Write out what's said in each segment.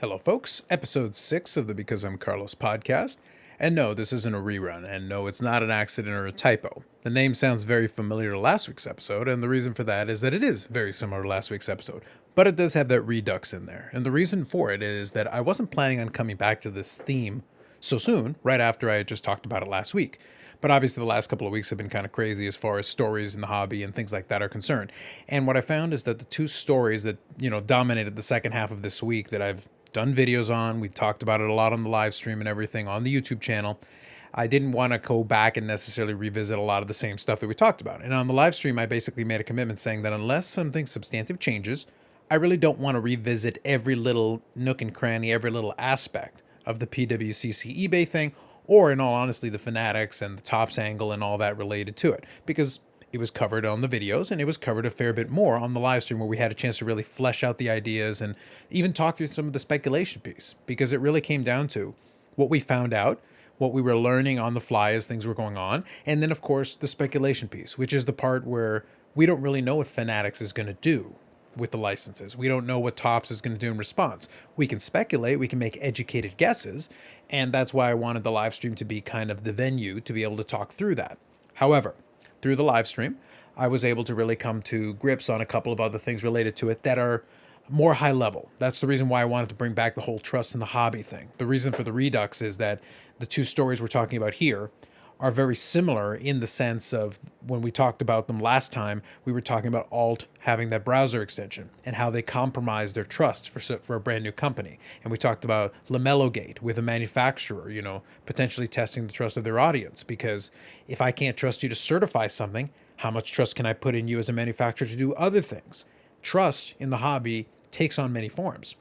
Hello, folks. Episode 6 of the Because I'm Carlos podcast. And no, this isn't a rerun, and no, it's not an accident or a typo. The name sounds very familiar to last week's episode, and the reason for that is that it is very similar to last week's episode, but it does have that Redux in there. And the reason for it is that I wasn't planning on coming back to this theme so soon, right after I had just talked about it last week. But obviously, the last couple of weeks have been kind of crazy as far as stories in the hobby and things like that are concerned. And what I found is that the two stories that, dominated the second half of this week that I've done videos on, we talked about it a lot on the live stream and everything on the YouTube channel. I didn't want to go back and necessarily revisit a lot of the same stuff that we talked about. And on the live stream, I basically made a commitment saying that unless something substantive changes, I really don't want to revisit every little nook and cranny, every little aspect of the PWCC eBay thing, or in all honesty, the Fanatics and the Tops angle and all that related to it, because it was covered on the videos and it was covered a fair bit more on the live stream where we had a chance to really flesh out the ideas and even talk through some of the speculation piece, because it really came down to what we found out, what we were learning on the fly as things were going on, and then of course the speculation piece, which is the part where we don't really know what Fanatics is going to do with the licenses. We don't know what Tops is going to do in response. We can speculate, we can make educated guesses, and that's why I wanted the live stream to be kind of the venue to be able to talk through that. However, through the live stream, I was able to really come to grips on a couple of other things related to it that are more high level. That's the reason why I wanted to bring back the whole trust in the hobby thing. The reason for the Redux is that the two stories we're talking about here are very similar in the sense of when we talked about them last time, we were talking about Alt having that browser extension and how they compromise their trust for a brand new company. And we talked about LaMelo Gate with a manufacturer, potentially testing the trust of their audience. Because if I can't trust you to certify something, how much trust can I put in you as a manufacturer to do other things? Trust in the hobby takes on many forms.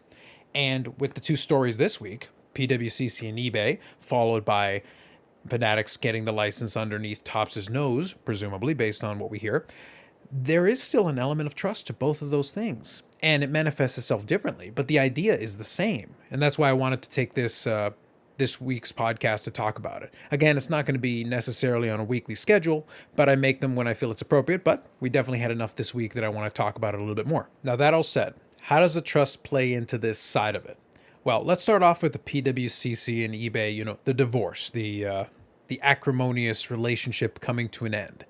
And with the two stories this week, PWCC and eBay, followed by Fanatics getting the license underneath Topps' nose, presumably, based on what we hear, there is still an element of trust to both of those things. And it manifests itself differently, but the idea is the same. And that's why I wanted to take this week's podcast to talk about it. Again, it's not going to be necessarily on a weekly schedule, but I make them when I feel it's appropriate. But we definitely had enough this week that I want to talk about it a little bit more. Now, that all said, how does the trust play into this side of it? Well, let's start off with the PWCC and eBay, the divorce, the acrimonious relationship coming to an end.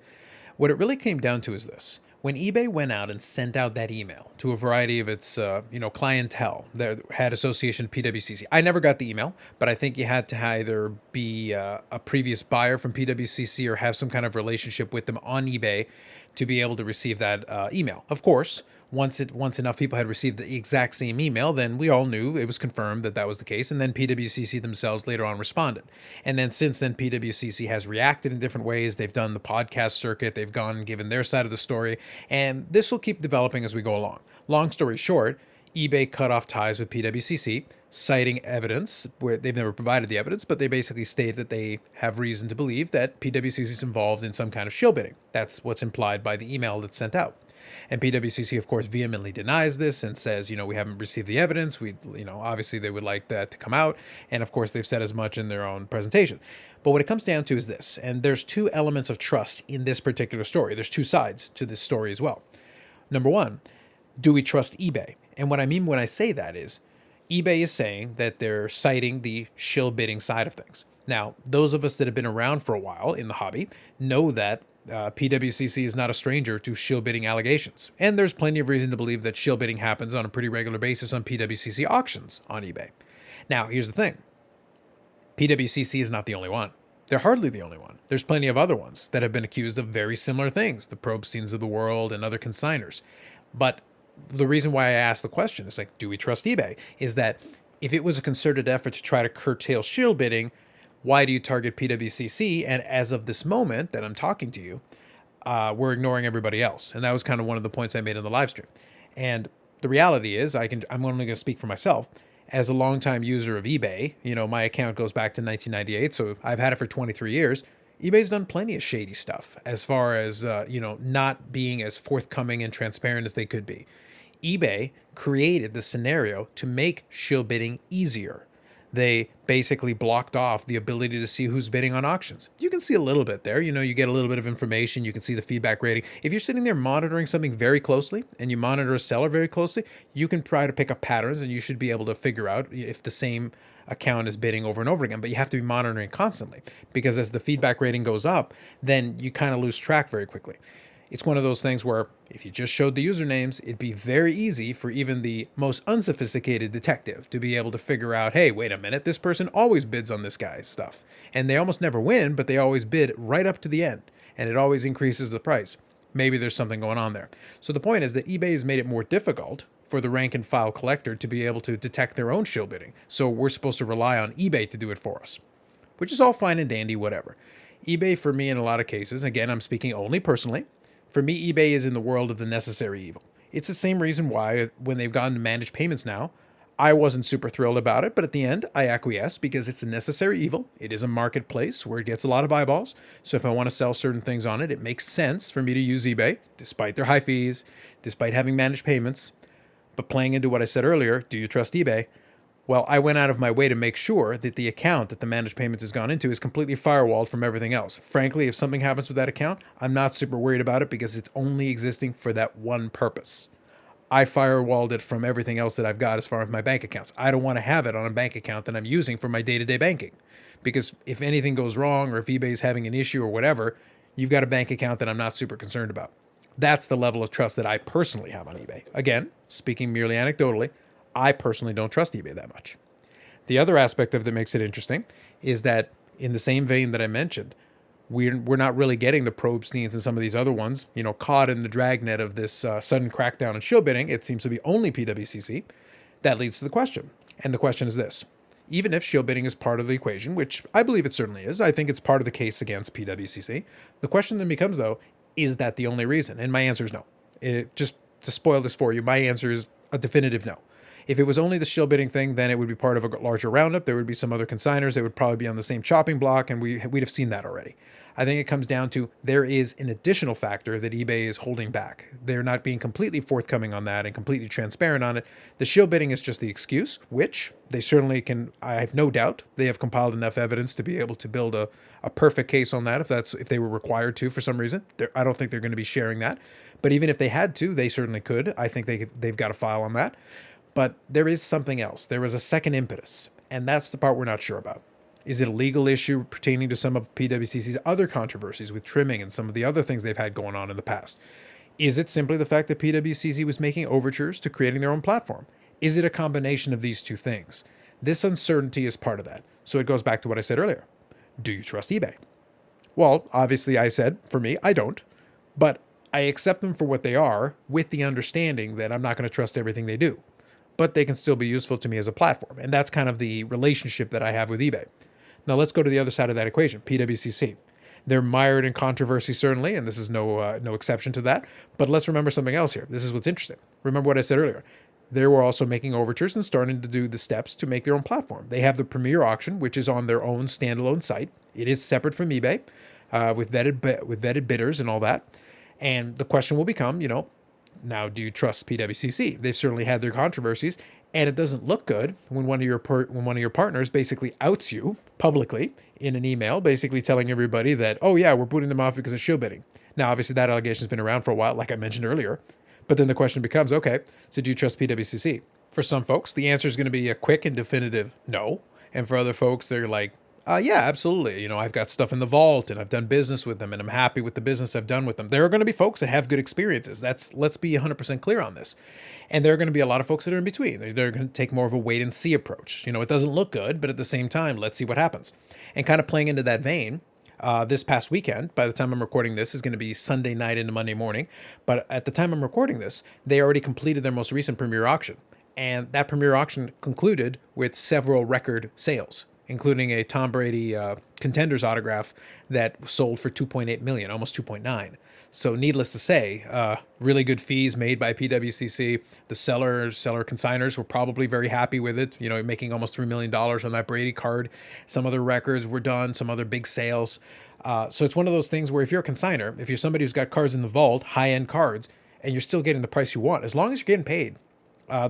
What it really came down to is this. When eBay went out and sent out that email to a variety of its, clientele that had association to PWCC, I never got the email, but I think you had to either be a previous buyer from PWCC or have some kind of relationship with them on eBay to be able to receive that email. Of course, once enough people had received the exact same email, then we all knew it was confirmed that that was the case. And then PWCC themselves later on responded. And then since then, PWCC has reacted in different ways. They've done the podcast circuit. They've gone and given their side of the story. And this will keep developing as we go along. Long story short, eBay cut off ties with PWCC, citing evidence where they've never provided the evidence, but they basically state that they have reason to believe that PWCC is involved in some kind of shill bidding. That's what's implied by the email that's sent out. And PWCC, of course, vehemently denies this and says, we haven't received the evidence. Obviously they would like that to come out. And of course, they've said as much in their own presentation. But what it comes down to is this, and there's two elements of trust in this particular story. There's two sides to this story as well. Number one, do we trust eBay? And what I mean when I say that is, eBay is saying that they're citing the shill bidding side of things. Now, those of us that have been around for a while in the hobby know that PWCC is not a stranger to shill bidding allegations. And there's plenty of reason to believe that shill bidding happens on a pretty regular basis on PWCC auctions on eBay. Now, here's the thing. PWCC is not the only one. They're hardly the only one. There's plenty of other ones that have been accused of very similar things, the probe scenes of the world and other consigners. But the reason why I asked the question is do we trust eBay? Is that if it was a concerted effort to try to curtail shill bidding, why do you target PWCC? And as of this moment that I'm talking to you, we're ignoring everybody else. And that was kind of one of the points I made in the live stream. And the reality is I'm only going to speak for myself. As a longtime user of eBay, my account goes back to 1998. So I've had it for 23 years. eBay's done plenty of shady stuff as far as, not being as forthcoming and transparent as they could be. eBay created the scenario to make shill bidding easier. They basically blocked off the ability to see who's bidding on auctions. You can see a little bit there. You get a little bit of information. You can see the feedback rating. If you're sitting there monitoring something very closely and you monitor a seller very closely, you can try to pick up patterns and you should be able to figure out if the same account is bidding over and over again. But you have to be monitoring constantly, because as the feedback rating goes up, then you kind of lose track very quickly. It's one of those things where if you just showed the usernames, it'd be very easy for even the most unsophisticated detective to be able to figure out, hey, wait a minute, this person always bids on this guy's stuff. And they almost never win, but they always bid right up to the end. And it always increases the price. Maybe there's something going on there. So the point is that eBay has made it more difficult for the rank and file collector to be able to detect their own shill bidding. So we're supposed to rely on eBay to do it for us, which is all fine and dandy, whatever. eBay, for me, in a lot of cases, again, I'm speaking only personally, for me, eBay is in the world of the necessary evil. It's the same reason why when they've gone to managed payments now, I wasn't super thrilled about it, but at the end, I acquiesce because it's a necessary evil. It is a marketplace where it gets a lot of eyeballs. So if I want to sell certain things on it, it makes sense for me to use eBay, despite their high fees, despite having managed payments. But playing into what I said earlier, do you trust eBay? Well, I went out of my way to make sure that the account that the managed payments has gone into is completely firewalled from everything else. Frankly, if something happens with that account, I'm not super worried about it because it's only existing for that one purpose. I firewalled it from everything else that I've got as far as my bank accounts. I don't want to have it on a bank account that I'm using for my day-to-day banking. Because if anything goes wrong or if eBay's having an issue or whatever, you've got a bank account that I'm not super concerned about. That's the level of trust that I personally have on eBay. Again, speaking merely anecdotally, I personally don't trust eBay that much. The other aspect of that makes it interesting is that in the same vein that I mentioned, we're not really getting the Probsteins and some of these other ones, caught in the dragnet of this sudden crackdown on shill bidding. It seems to be only PWCC. That leads to the question. And the question is this. Even if shill bidding is part of the equation, which I believe it certainly is, I think it's part of the case against PWCC. The question then becomes, though, is that the only reason? And my answer is no. Just to spoil this for you, my answer is a definitive no. If it was only the shill bidding thing, then it would be part of a larger roundup. There would be some other consigners. They would probably be on the same chopping block, and we'd have seen that already. I think it comes down to there is an additional factor that eBay is holding back. They're not being completely forthcoming on that and completely transparent on it. The shill bidding is just the excuse, which they certainly can. I have no doubt they have compiled enough evidence to be able to build a perfect case on that if they were required to for some reason. I don't think they're going to be sharing that. But even if they had to, they certainly could. I think they've got a file on that. But there is something else. There is a second impetus, and that's the part we're not sure about. Is it a legal issue pertaining to some of PWCC's other controversies with trimming and some of the other things they've had going on in the past? Is it simply the fact that PWCC was making overtures to creating their own platform? Is it a combination of these two things? This uncertainty is part of that. So it goes back to what I said earlier. Do you trust eBay? Well, obviously I said, for me, I don't. But I accept them for what they are with the understanding that I'm not going to trust everything they do. But they can still be useful to me as a platform. And that's kind of the relationship that I have with eBay. Now let's go to the other side of that equation, PWCC. They're mired in controversy, certainly, and this is no exception to that. But let's remember something else here. This is what's interesting. Remember what I said earlier. They were also making overtures and starting to do the steps to make their own platform. They have the Premier Auction, which is on their own standalone site. It is separate from eBay, with vetted bidders and all that. And the question will become, now, do you trust PWCC? They've certainly had their controversies, and it doesn't look good when one of your partners basically outs you publicly in an email, basically telling everybody that, oh yeah, we're booting them off because of shill bidding. Now, obviously, that allegation has been around for a while, like I mentioned earlier. But then the question becomes, okay, so do you trust PWCC? For some folks, the answer is going to be a quick and definitive no. And for other folks, they're like, yeah, absolutely. I've got stuff in the vault and I've done business with them and I'm happy with the business I've done with them. There are going to be folks that have good experiences. Let's be 100% clear on this. And there are going to be a lot of folks that are in between. They're going to take more of a wait and see approach. It doesn't look good, but at the same time, let's see what happens. And kind of playing into that vein, this past weekend, by the time I'm recording this, is going to be Sunday night into Monday morning. But at the time I'm recording this, they already completed their most recent Premier Auction. And that Premier Auction concluded with several record sales, including a Tom Brady Contenders autograph that sold for $2.8 million, almost 2.9. So needless to say, really good fees made by PWCC. The seller consigners were probably very happy with it, making almost $3 million on that Brady card. Some other records were done, some other big sales. So it's one of those things where if you're a consigner, if you're somebody who's got cards in the vault, high-end cards, and you're still getting the price you want, as long as you're getting paid,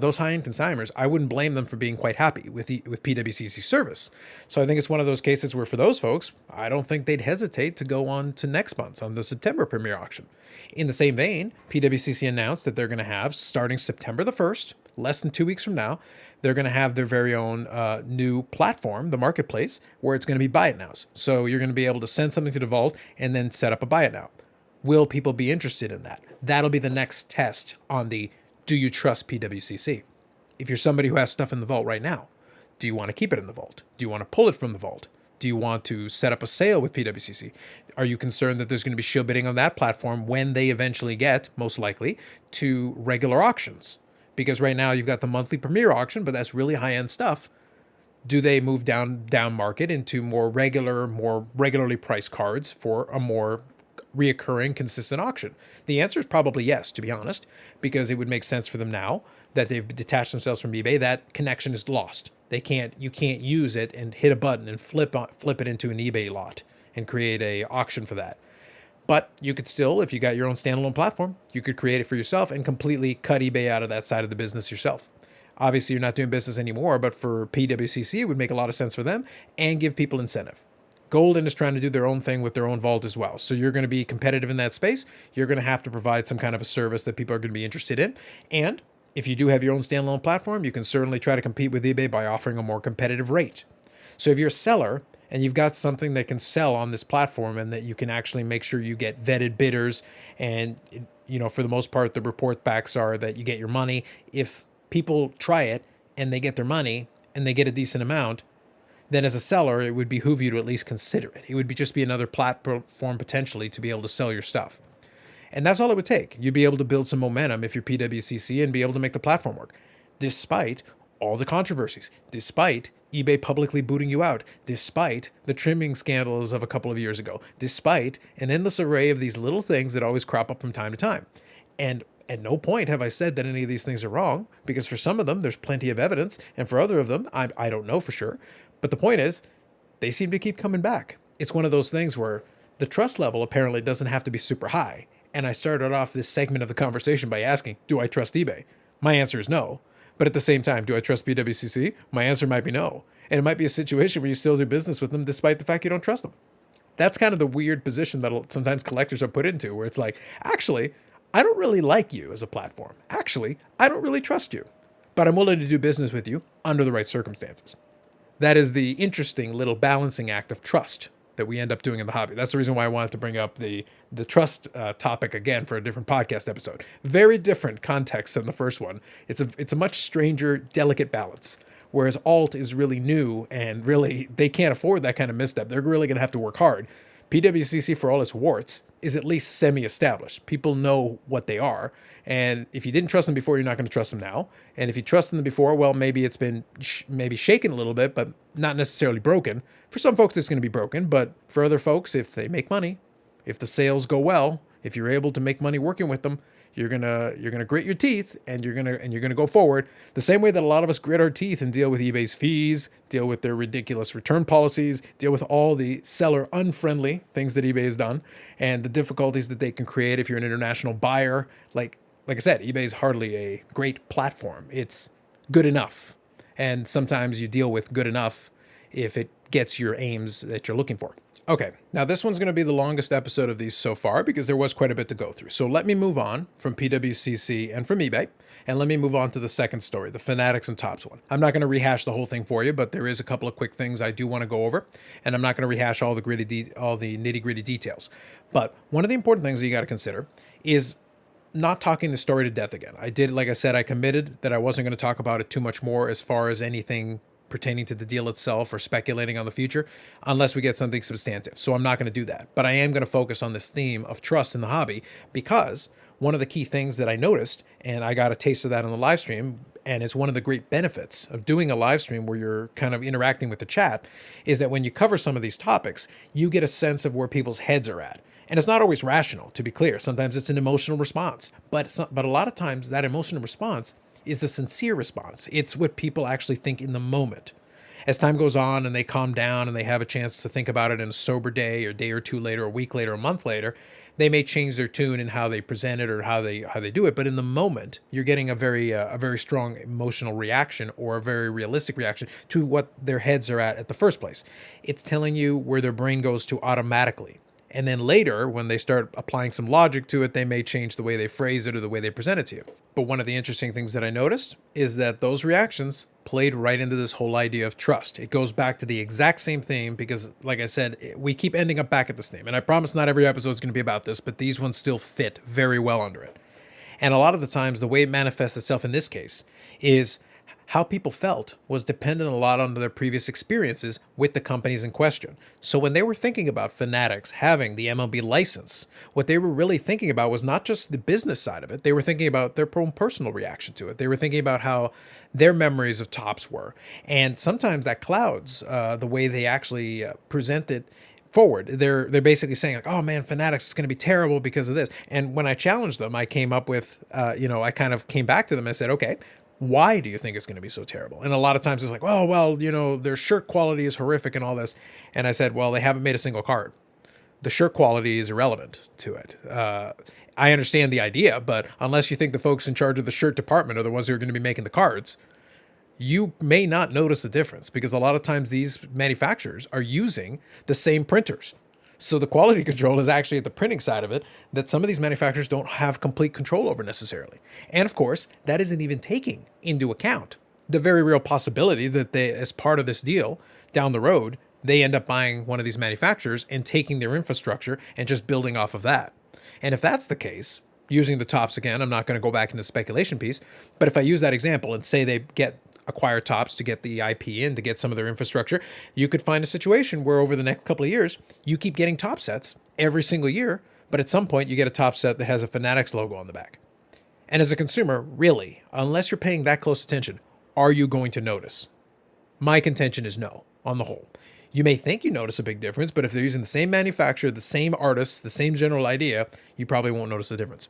those high-end consigners, I wouldn't blame them for being quite happy with with PWCC service. So I think it's one of those cases where for those folks, I don't think they'd hesitate to go on to next month's on the September premiere auction. In the same vein, PWCC announced that they're going to have, starting September the 1st, less than 2 weeks from now, they're going to have their very own new platform, the marketplace, where it's going to be buy it nows. So you're going to be able to send something to the vault and then set up a buy it now. Will people be interested in that? That'll be the next test on the do you trust PWCC? If you're somebody who has stuff in the vault right now, do you want to keep it in the vault? Do you want to pull it from the vault? Do you want to set up a sale with PWCC? Are you concerned that there's going to be shill bidding on that platform when they eventually get, most likely, to regular auctions? Because right now you've got the monthly premiere auction, but that's really high-end stuff. Do they move down market into more regularly priced cards for a more reoccurring, consistent auction? The answer is probably yes, to be honest, because it would make sense for them now that they've detached themselves from eBay. That connection is lost. You can't use it and hit a button and flip it into an eBay lot and create a auction for that. But you could still, if you got your own standalone platform, you could create it for yourself and completely cut eBay out of that side of the business yourself. Obviously, you're not doing business anymore, but for PWCC, it would make a lot of sense for them and give people incentive. Golden is trying to do their own thing with their own vault as well. So you're going to be competitive in that space. You're going to have to provide some kind of a service that people are going to be interested in. And if you do have your own standalone platform, you can certainly try to compete with eBay by offering a more competitive rate. So if you're a seller and you've got something that can sell on this platform and that you can actually make sure you get vetted bidders and, for the most part, the report backs are that you get your money. If people try it and they get their money and they get a decent amount, then as a seller, it would behoove you to at least consider it. It would just be another platform potentially to be able to sell your stuff. And that's all it would take. You'd be able to build some momentum if you're PWCC and be able to make the platform work, despite all the controversies, despite eBay publicly booting you out, despite the trimming scandals of a couple of years ago, despite an endless array of these little things that always crop up from time to time. And at no point have I said that any of these things are wrong, because for some of them, there's plenty of evidence, and for other of them, I don't know for sure. But the point is, they seem to keep coming back. It's one of those things where the trust level apparently doesn't have to be super high. And I started off this segment of the conversation by asking, do I trust eBay? My answer is no. But at the same time, do I trust PWCC? My answer might be no. And it might be a situation where you still do business with them despite the fact you don't trust them. That's kind of the weird position that sometimes collectors are put into, where it's like, actually, I don't really like you as a platform. Actually, I don't really trust you. But I'm willing to do business with you under the right circumstances. That is the interesting little balancing act of trust that we end up doing in the hobby. That's the reason why I wanted to bring up the trust topic again for a different podcast episode. Very different context than the first one. It's a much stranger, delicate balance. Whereas alt is really new and really they can't afford that kind of misstep. They're really going to have to work hard. PWCC, for all its warts, is at least semi-established. People know what they are. And if you didn't trust them before, you're not going to trust them now. And if you trusted them before, well, maybe it's been maybe shaken a little bit, but not necessarily broken. For some folks, it's going to be broken. But for other folks, if they make money, if the sales go well, if you're able to make money working with them, you're gonna grit your teeth and you're gonna go forward the same way that a lot of us grit our teeth and deal with eBay's fees, deal with their ridiculous return policies, deal with all the seller unfriendly things that eBay has done, and the difficulties that they can create if you're an international buyer. Like I said, eBay is hardly a great platform. It's good enough, and sometimes you deal with good enough if it gets your aims that you're looking for. Okay, now this one's going to be the longest episode of these so far because there was quite a bit to go through. So let me move on from PWCC and from eBay, and let me move on to the second story, the Fanatics and Topps one. I'm not going to rehash the whole thing for you, but there is a couple of quick things I do want to go over, and I'm not going to rehash all the nitty-gritty details. But one of the important things that you got to consider is not talking the story to death again. Like I said, I committed that I wasn't going to talk about it too much more as far as anything pertaining to the deal itself or speculating on the future unless we get something substantive. So I'm not going to do that. But I am going to focus on this theme of trust in the hobby because one of the key things that I noticed, and I got a taste of that on the live stream, and it's one of the great benefits of doing a live stream where you're kind of interacting with the chat, is that when you cover some of these topics, you get a sense of where people's heads are at. And it's not always rational, to be clear. Sometimes it's an emotional response. But a lot of times that emotional response is the sincere response. It's what people actually think in the moment. As time goes on and they calm down and they have a chance to think about it in a sober day or two later, a week later, a month later, they may change their tune and how they present it or how they do it, but in the moment, you're getting a very strong emotional reaction or a very realistic reaction to what their heads are at the first place. It's telling you where their brain goes to automatically. And then later, when they start applying some logic to it, they may change the way they phrase it or the way they present it to you. But one of the interesting things that I noticed is that those reactions played right into this whole idea of trust. It goes back to the exact same theme because, like I said, we keep ending up back at this theme. And I promise not every episode is going to be about this, but these ones still fit very well under it. And a lot of the times, the way it manifests itself in this case is how people felt was dependent a lot on their previous experiences with the companies in question. So when they were thinking about Fanatics having the MLB license, what they were really thinking about was not just the business side of it. They were thinking about their own personal reaction to it. They were thinking about how their memories of Topps were. And sometimes that clouds the way they actually present it forward. They're basically saying like, oh man, Fanatics is going to be terrible because of this. And when I challenged them, I came up with, I kind of came back to them and said, okay, why do you think it's going to be so terrible? And a lot of times it's like, oh, well, their shirt quality is horrific and all this. And I said, well, they haven't made a single card. The shirt quality is irrelevant to it. I understand the idea, but unless you think the folks in charge of the shirt department are the ones who are going to be making the cards, you may not notice the difference because a lot of times these manufacturers are using the same printers. So the quality control is actually at the printing side of it that some of these manufacturers don't have complete control over necessarily. And of course, that isn't even taking into account the very real possibility that they, as part of this deal down the road, they end up buying one of these manufacturers and taking their infrastructure and just building off of that. And if that's the case, using the Topps again, I'm not going to go back into the speculation piece, but if I use that example and say they acquire Topps to get the IP in, to get some of their infrastructure, you could find a situation where over the next couple of years, you keep getting Topps sets every single year, but at some point you get a Topps set that has a Fanatics logo on the back. And as a consumer, really, unless you're paying that close attention, are you going to notice? My contention is no, on the whole. You may think you notice a big difference, but if they're using the same manufacturer, the same artists, the same general idea, you probably won't notice the difference.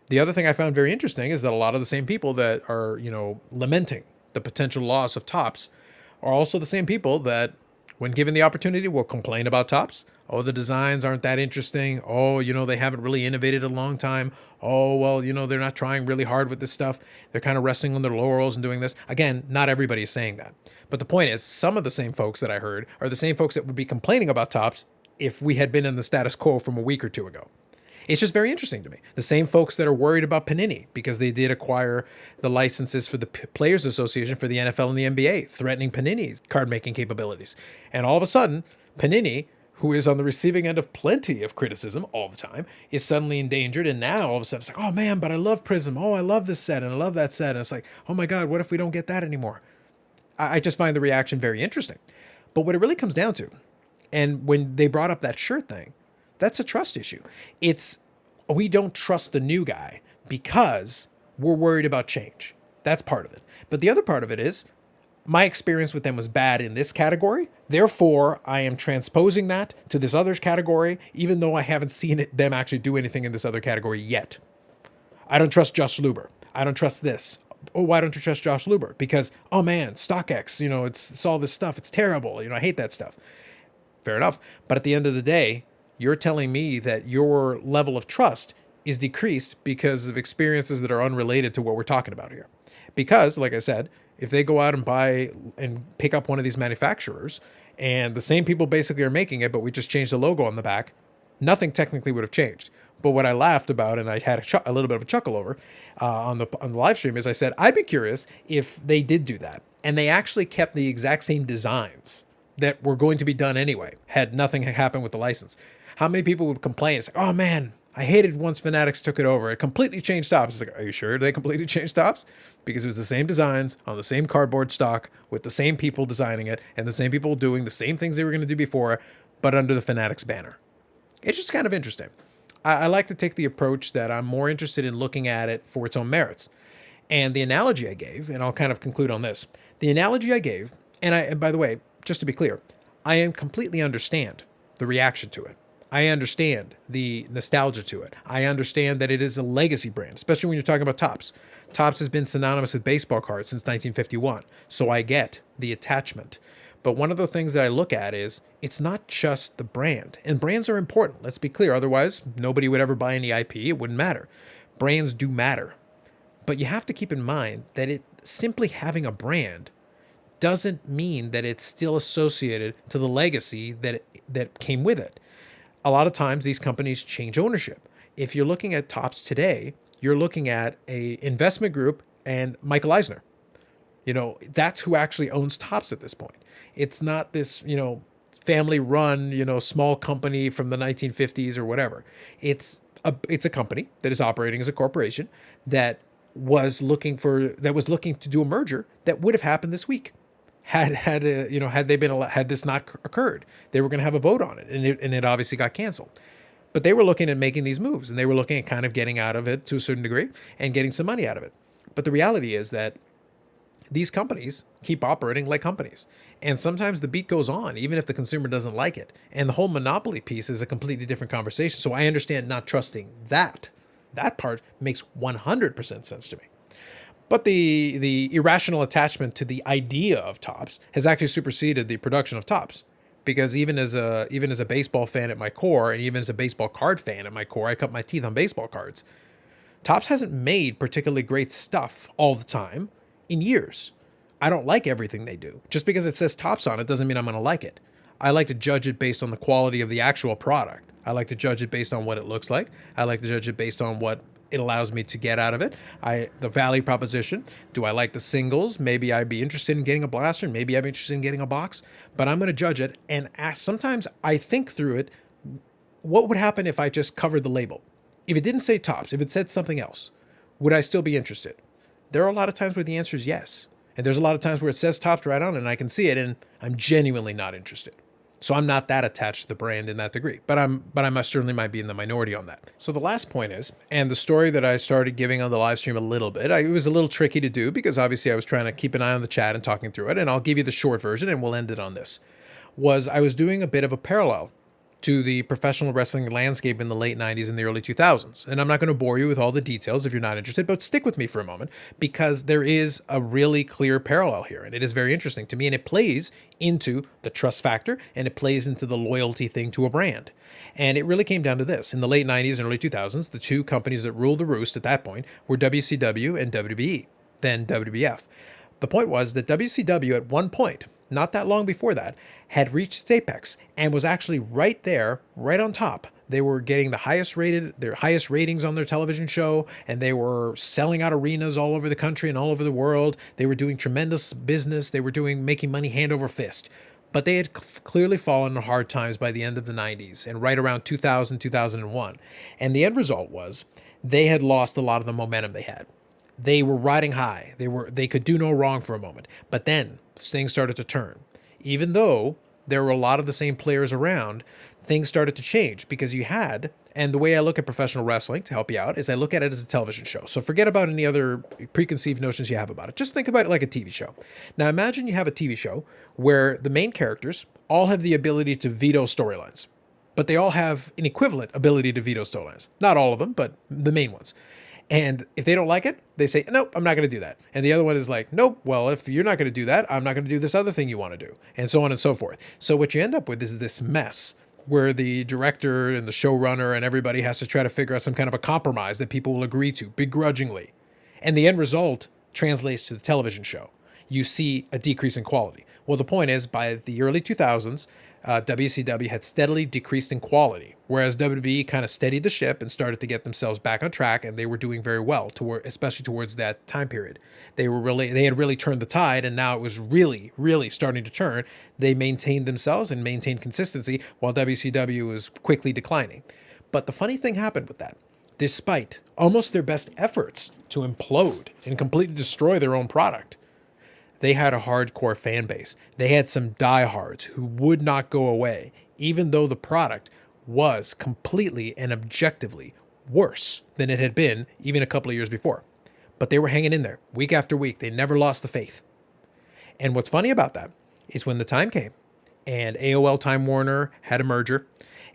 The other thing I found very interesting is that a lot of the same people that are, lamenting the potential loss of Topps are also the same people that, when given the opportunity, will complain about Topps. Oh, the designs aren't that interesting. Oh, they haven't really innovated in a long time. Oh, well, they're not trying really hard with this stuff. They're kind of resting on their laurels and doing this. Again, not everybody is saying that. But the point is, some of the same folks that I heard are the same folks that would be complaining about Topps if we had been in the status quo from a week or two ago. It's just very interesting to me. The same folks that are worried about Panini because they did acquire the licenses for the Players Association for the NFL and the NBA, threatening Panini's card-making capabilities. And all of a sudden, Panini, who is on the receiving end of plenty of criticism all the time, is suddenly endangered. And now all of a sudden it's like, oh man, but I love Prism. Oh, I love this set and I love that set. And it's like, oh my God, what if we don't get that anymore? I just find the reaction very interesting. But what it really comes down to, and when they brought up that shirt thing, that's a trust issue. We don't trust the new guy because we're worried about change. That's part of it. But the other part of it is my experience with them was bad in this category. Therefore, I am transposing that to this other category, even though I haven't seen them actually do anything in this other category yet. I don't trust Josh Luber. I don't trust this. Oh, why don't you trust Josh Luber? Because, oh man, StockX, it's all this stuff. It's terrible. I hate that stuff. Fair enough. But at the end of the day, you're telling me that your level of trust is decreased because of experiences that are unrelated to what we're talking about here. Because, like I said, if they go out and buy and pick up one of these manufacturers and the same people basically are making it, but we just changed the logo on the back, nothing technically would have changed. But what I laughed about, and I had a little bit of a chuckle over on the live stream, is I said, I'd be curious if they did do that and they actually kept the exact same designs that were going to be done anyway, had nothing happened with the license. How many people would complain? It's like, oh man, I hated once Fanatics took it over. It completely changed Topps. It's like, are you sure they completely changed Topps? Because it was the same designs on the same cardboard stock with the same people designing it and the same people doing the same things they were going to do before, but under the Fanatics banner. It's just kind of interesting. I like to take the approach that I'm more interested in looking at it for its own merits. And the analogy I gave, and I'll kind of conclude on this, the analogy I gave, and by the way, just to be clear, I completely understand the reaction to it. I understand the nostalgia to it. I understand that it is a legacy brand, especially when you're talking about Topps. Topps has been synonymous with baseball cards since 1951, so I get the attachment. But one of the things that I look at is it's not just the brand. And brands are important. Let's be clear. Otherwise, nobody would ever buy any IP. It wouldn't matter. Brands do matter. But you have to keep in mind that it simply having a brand doesn't mean that it's still associated to the legacy that came with it. A lot of times these companies change ownership. If you're looking at Topps today, you're looking at a investment group and Michael Eisner. That's who actually owns Topps at this point. It's not this, family run, small company from the 1950s or whatever. It's a company that is operating as a corporation that was looking to do a merger that would have happened this week. Had this not occurred, they were going to have a vote on it, and it obviously got canceled. But they were looking at making these moves, and they were looking at kind of getting out of it to a certain degree and getting some money out of it. But the reality is that these companies keep operating like companies. And sometimes the beat goes on, even if the consumer doesn't like it. And the whole monopoly piece is a completely different conversation. So I understand not trusting that. That part makes 100% sense to me. But the irrational attachment to the idea of Topps has actually superseded the production of Topps. Because even as a baseball fan at my core, and even as a baseball card fan at my core, I cut my teeth on baseball cards. Topps hasn't made particularly great stuff all the time in years. I don't like everything they do. Just because it says Topps on it doesn't mean I'm going to like it. I like to judge it based on the quality of the actual product. I like to judge it based on what it looks like. I like to judge it based on what it allows me to get out of it. The value proposition. Do I like the singles? Maybe I'd be interested in getting a blaster. Maybe I'm interested in getting a box. But I'm going to judge it and ask. Sometimes I think through it. What would happen if I just covered the label? If it didn't say Topps, if it said something else, would I still be interested? There are a lot of times where the answer is yes. And there's a lot of times where it says Topps right on it and I can see it and I'm genuinely not interested. So I'm not that attached to the brand in that degree, but I certainly might be in the minority on that. So the last point is, and the story that I started giving on the live stream a little bit, it was a little tricky to do because obviously I was trying to keep an eye on the chat and talking through it, and I'll give you the short version and we'll end it on this, was I was doing a bit of a parallel to the professional wrestling landscape in the late 90s and the early 2000s. And I'm not going to bore you with all the details if you're not interested, but stick with me for a moment because there is a really clear parallel here. And it is very interesting to me. And it plays into the trust factor and it plays into the loyalty thing to a brand. And it really came down to this. In the late 90s and early 2000s, the two companies that ruled the roost at that point were WCW and WWE, then WWF. The point was that WCW at one point, not that long before that, had reached its apex and was actually right there, right on top. They were getting their highest ratings on their television show, and they were selling out arenas all over the country and all over the world. They were doing tremendous business. They were making money hand over fist. But they had clearly fallen on hard times by the end of the 90s and right around 2000, 2001. And the end result was they had lost a lot of the momentum they had. They were riding high. They could do no wrong for a moment. But then things started to turn. Even though there were a lot of the same players around, things started to change because and the way I look at professional wrestling to help you out is I look at it as a television show. So forget about any other preconceived notions you have about it. Just think about it like a TV show. Now imagine you have a TV show where the main characters all have the ability to veto storylines, but they all have an equivalent ability to veto storylines. Not all of them, but the main ones. And if they don't like it, they say, nope, I'm not going to do that. And the other one is like, nope, well, if you're not going to do that, I'm not going to do this other thing you want to do, and so on and so forth. So what you end up with is this mess where the director and the showrunner and everybody has to try to figure out some kind of a compromise that people will agree to begrudgingly. And the end result translates to the television show. You see a decrease in quality. Well, the point is, by the early 2000s, WCW had steadily decreased in quality, whereas WWE kind of steadied the ship and started to get themselves back on track, and they were doing very well, especially towards that time period. They had really turned the tide, and now it was really, really starting to turn. They maintained themselves and maintained consistency, while WCW was quickly declining. But the funny thing happened with that. Despite almost their best efforts to implode and completely destroy their own product, they had a hardcore fan base. They had some diehards who would not go away, even though the product was completely and objectively worse than it had been even a couple of years before. But they were hanging in there week after week. They never lost the faith. And what's funny about that is when the time came and AOL Time Warner had a merger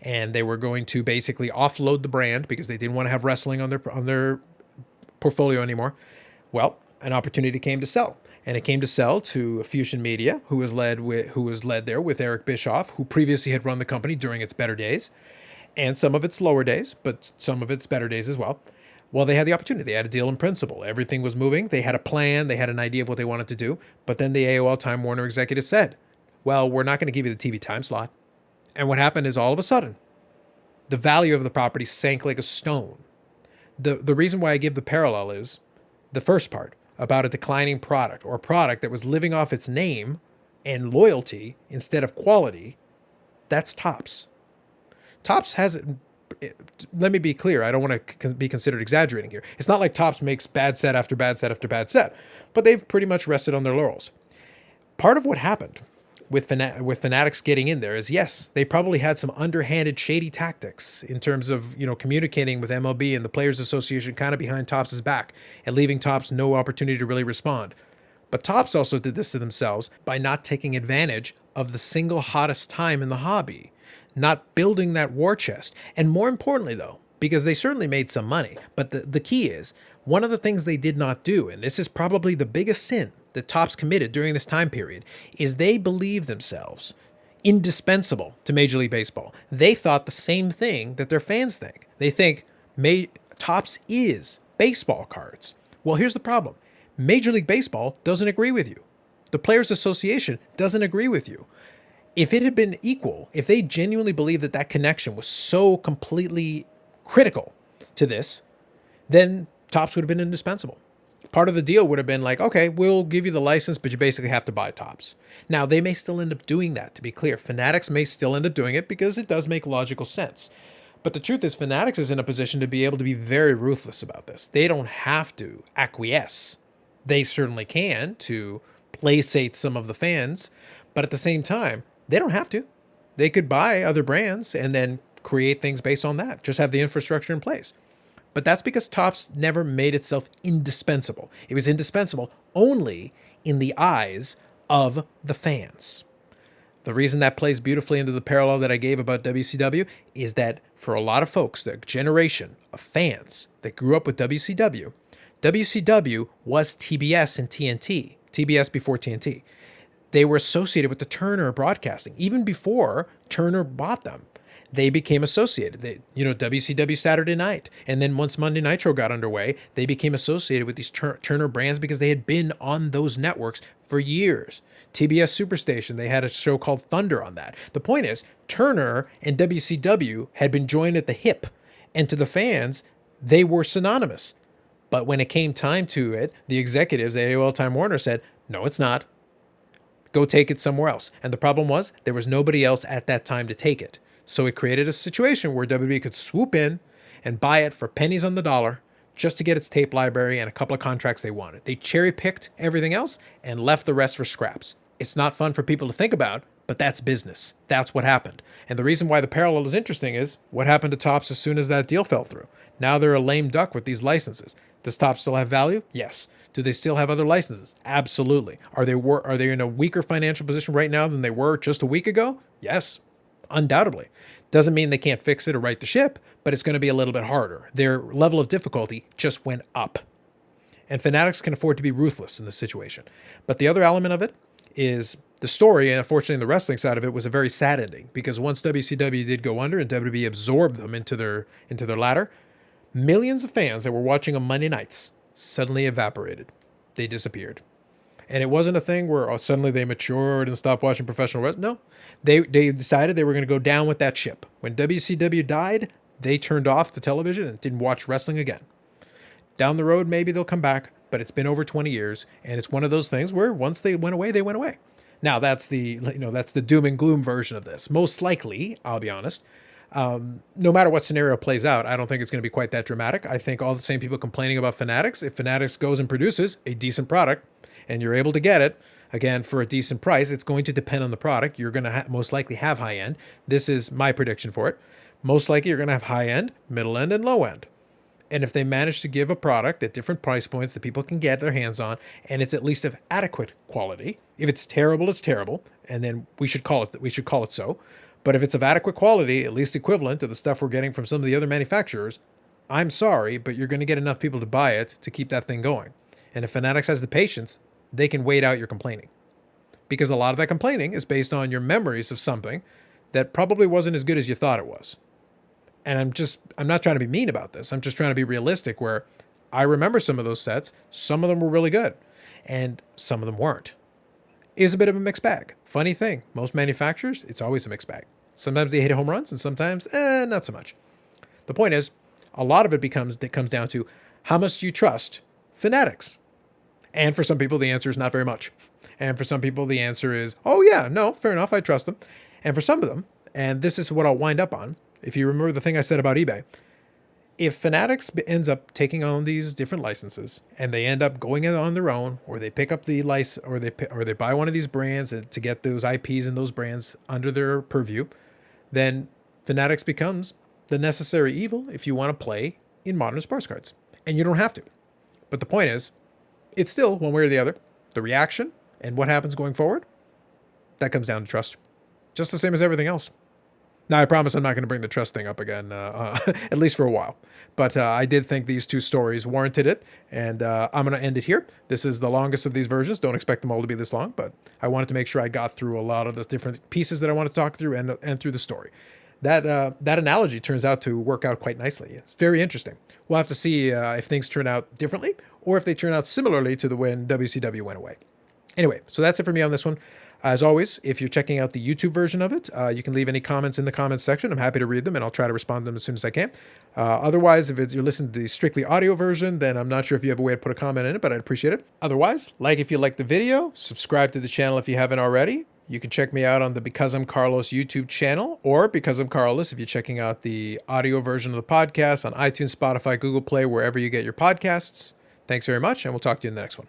and they were going to basically offload the brand because they didn't want to have wrestling on their portfolio anymore. Well, an opportunity came to sell. and it came to sell to Fusion Media, who was led there with Eric Bischoff, who previously had run the company during its better days and some of its lower days, but some of its better days as well. Well, they had the opportunity. They had a deal in principle. Everything was moving. They had a plan. They had an idea of what they wanted to do. But then the AOL Time Warner executive said, well, we're not going to give you the TV time slot. And what happened is all of a sudden, the value of the property sank like a stone. The reason why I give the parallel is the first part about a declining product, or a product that was living off its name and loyalty instead of quality. That's Topps. Topps hasn't. Let me be clear. I don't want to be considered exaggerating here. It's not like Topps makes bad set after bad set after bad set, but they've pretty much rested on their laurels. Part of what happened with Fanatics getting in there is, yes, they probably had some underhanded, shady tactics in terms of, communicating with MLB and the Players Association kind of behind Topps' back and leaving Topps no opportunity to really respond. But Topps also did this to themselves by not taking advantage of the single hottest time in the hobby, not building that war chest. And more importantly, though, because they certainly made some money, but the key is, one of the things they did not do, and this is probably the biggest sin that Topps committed during this time period, is they believed themselves indispensable to Major League Baseball. They thought the same thing that their fans think. They think Topps is baseball cards. Well, here's the problem. Major League Baseball doesn't agree with you. The Players Association doesn't agree with you. If it had been equal, if they genuinely believed that connection was so completely critical to this, then Topps would have been indispensable. Part of the deal would have been like, okay, we'll give you the license, but you basically have to buy Topps. Now, they may still end up doing that, to be clear. Fanatics may still end up doing it because it does make logical sense. But the truth is, Fanatics is in a position to be able to be very ruthless about this. They don't have to acquiesce. They certainly can to placate some of the fans, but at the same time, they don't have to. They could buy other brands and then create things based on that. Just have the infrastructure in place. But that's because Topps never made itself indispensable. It was indispensable only in the eyes of the fans. The reason that plays beautifully into the parallel that I gave about WCW is that for a lot of folks, the generation of fans that grew up with WCW, WCW was TBS and TNT. TBS before TNT. They were associated with the Turner Broadcasting. Even before Turner bought them, they became associated. WCW Saturday Night. And then once Monday Nitro got underway, they became associated with these Turner brands because they had been on those networks for years. TBS Superstation, they had a show called Thunder on that. The point is, Turner and WCW had been joined at the hip. And to the fans, they were synonymous. But when it came time to it, the executives at AOL Time Warner said, no, it's not. Go take it somewhere else. And the problem was, there was nobody else at that time to take it. So it created a situation where WWE could swoop in and buy it for pennies on the dollar just to get its tape library and a couple of contracts they wanted. They cherry-picked everything else and left the rest for scraps. It's not fun for people to think about, but that's business. That's what happened. And the reason why the parallel is interesting is what happened to Topps as soon as that deal fell through. Now they're a lame duck with these licenses. Does Topps still have value? Yes. Do they still have other licenses? Absolutely. Are they in a weaker financial position right now than they were just a week ago? Yes. Undoubtedly. Doesn't mean they can't fix it or right the ship, but it's going to be a little bit harder. Their level of difficulty just went up. And Fanatics can afford to be ruthless in this situation. But the other element of it is the story, and unfortunately the wrestling side of it was a very sad ending, because once WCW did go under and WWE absorbed them into their ladder, millions of fans that were watching on Monday nights suddenly evaporated. They disappeared. And it wasn't a thing where suddenly they matured and stopped watching professional wrestling. No, they decided they were going to go down with that ship. When WCW died, they turned off the television and didn't watch wrestling again. Down the road, maybe they'll come back, but it's been over 20 years, and it's one of those things where once they went away, they went away. Now, that's the doom and gloom version of this. Most likely, I'll be honest, no matter what scenario plays out, I don't think it's going to be quite that dramatic. I think all the same people complaining about Fanatics, if Fanatics goes and produces a decent product, and you're able to get it, again, for a decent price, it's going to depend on the product. You're going to most likely have high end. This is my prediction for it. Most likely you're going to have high end, middle end, and low end. And if they manage to give a product at different price points that people can get their hands on, and it's at least of adequate quality, if it's terrible, it's terrible, and then we should call it so. But if it's of adequate quality, at least equivalent to the stuff we're getting from some of the other manufacturers, I'm sorry, but you're going to get enough people to buy it to keep that thing going. And if Fanatics has the patience, they can wait out your complaining. Because a lot of that complaining is based on your memories of something that probably wasn't as good as you thought it was. And I'm not trying to be mean about this. I'm just trying to be realistic where I remember some of those sets. Some of them were really good and some of them weren't. It's a bit of a mixed bag. Funny thing, most manufacturers, it's always a mixed bag. Sometimes they hit home runs and sometimes, not so much. The point is, a lot of it comes down to how much do you trust Fanatics? And for some people, the answer is not very much. And for some people, the answer is, oh yeah, no, fair enough, I trust them. And for some of them, and this is what I'll wind up on, if you remember the thing I said about eBay, if Fanatics ends up taking on these different licenses and they end up going it on their own, or they pick up the license, or they buy one of these brands to get those IPs and those brands under their purview, then Fanatics becomes the necessary evil if you want to play in modern sports cards. And you don't have to. But the point is, it's still one way or the other. The reaction and what happens going forward, that comes down to trust. Just the same as everything else. Now, I promise I'm not going to bring the trust thing up again, at least for a while. But I did think these two stories warranted it, and I'm going to end it here. This is the longest of these versions. Don't expect them all to be this long, but I wanted to make sure I got through a lot of the different pieces that I want to talk through and through the story. That analogy turns out to work out quite nicely. It's very interesting. We'll have to see if things turn out differently or if they turn out similarly to the when WCW went away. Anyway, so that's it for me on this one. As always, if you're checking out the YouTube version of it, you can leave any comments in the comments section. I'm happy to read them, and I'll try to respond to them as soon as I can. Otherwise, if you're listening to the strictly audio version, then I'm not sure if you have a way to put a comment in it, but I'd appreciate it. Otherwise, like if you like the video, subscribe to the channel if you haven't already. You can check me out on the Because I'm Carlos YouTube channel, or Because I'm Carlos if you're checking out the audio version of the podcast on iTunes, Spotify, Google Play, wherever you get your podcasts. Thanks very much, and we'll talk to you in the next one.